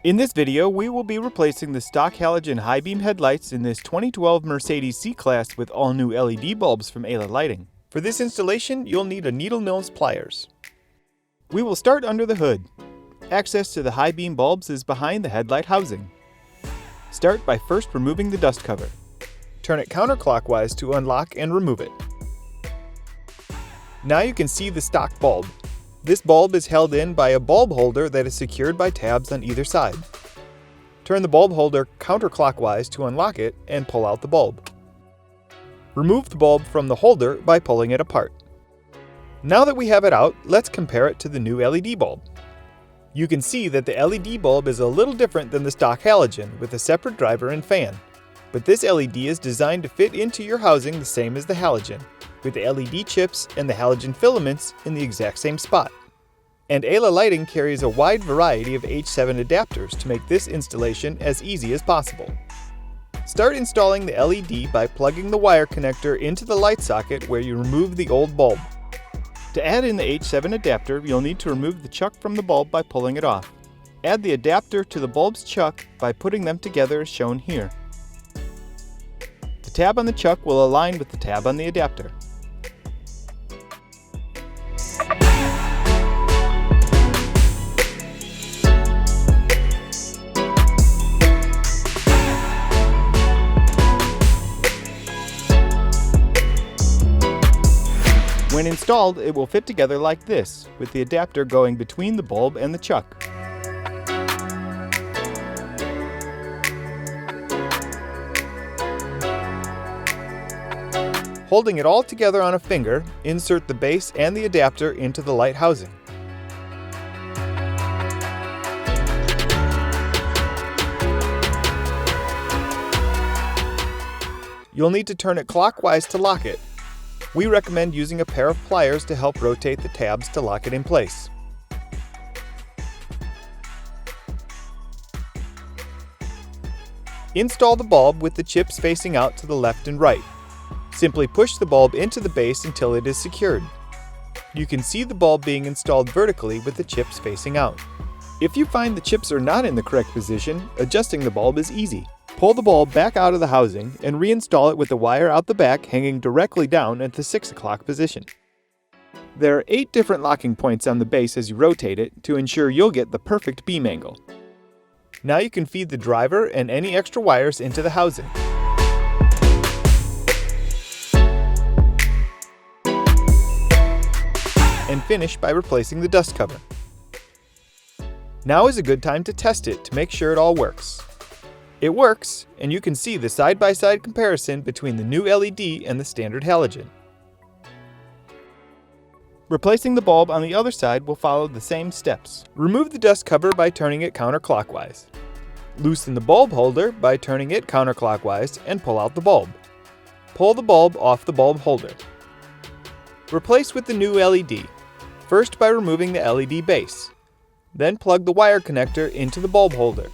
In this video, we will be replacing the stock halogen high beam headlights in this 2012 Mercedes C-Class with all new LED bulbs from Ayla Lighting. For this installation, you'll need a needle nose pliers. We will start under the hood. Access to the high beam bulbs is behind the headlight housing. Start by first removing the dust cover. Turn it counterclockwise to unlock and remove it. Now you can see the stock bulb. This bulb is held in by a bulb holder that is secured by tabs on either side. Turn the bulb holder counterclockwise to unlock it and pull out the bulb. Remove the bulb from the holder by pulling it apart. Now that we have it out, let's compare it to the new LED bulb. You can see that the LED bulb is a little different than the stock halogen with a separate driver and fan. But this LED is designed to fit into your housing the same as the halogen, with the LED chips and the halogen filaments in the exact same spot. And Ayla Lighting carries a wide variety of H7 adapters to make this installation as easy as possible. Start installing the LED by plugging the wire connector into the light socket where you remove the old bulb. To add in the H7 adapter, you'll need to remove the chuck from the bulb by pulling it off. Add the adapter to the bulb's chuck by putting them together as shown here. The tab on the chuck will align with the tab on the adapter. When installed, it will fit together like this, with the adapter going between the bulb and the chuck. Holding it all together on a finger, insert the base and the adapter into the light housing. You'll need to turn it clockwise to lock it. We recommend using a pair of pliers to help rotate the tabs to lock it in place. Install the bulb with the chips facing out to the left and right. Simply push the bulb into the base until it is secured. You can see the bulb being installed vertically with the chips facing out. If you find the chips are not in the correct position, adjusting the bulb is easy. Pull the bulb back out of the housing and reinstall it with the wire out the back hanging directly down at the 6 o'clock position. There are 8 different locking points on the base as you rotate it to ensure you'll get the perfect beam angle. Now you can feed the driver and any extra wires into the housing. And finish by replacing the dust cover. Now is a good time to test it to make sure it all works. It works, and you can see the side-by-side comparison between the new LED and the standard halogen. Replacing the bulb on the other side will follow the same steps. Remove the dust cover by turning it counterclockwise. Loosen the bulb holder by turning it counterclockwise and pull out the bulb. Pull the bulb off the bulb holder. Replace with the new LED, first by removing the LED base. Then plug the wire connector into the bulb holder.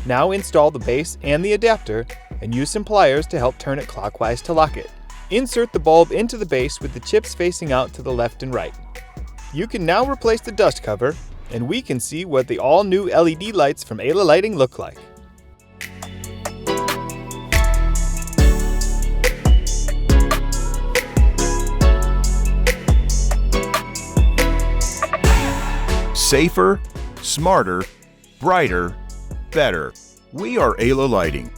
Now install the base and the adapter and use some pliers to help turn it clockwise to lock it. Insert the bulb into the base with the chips facing out to the left and right. You can now replace the dust cover, and we can see what the all-new LED lights from Ayla Lighting look like. Safer, smarter, brighter, better. We are Ayla Lighting.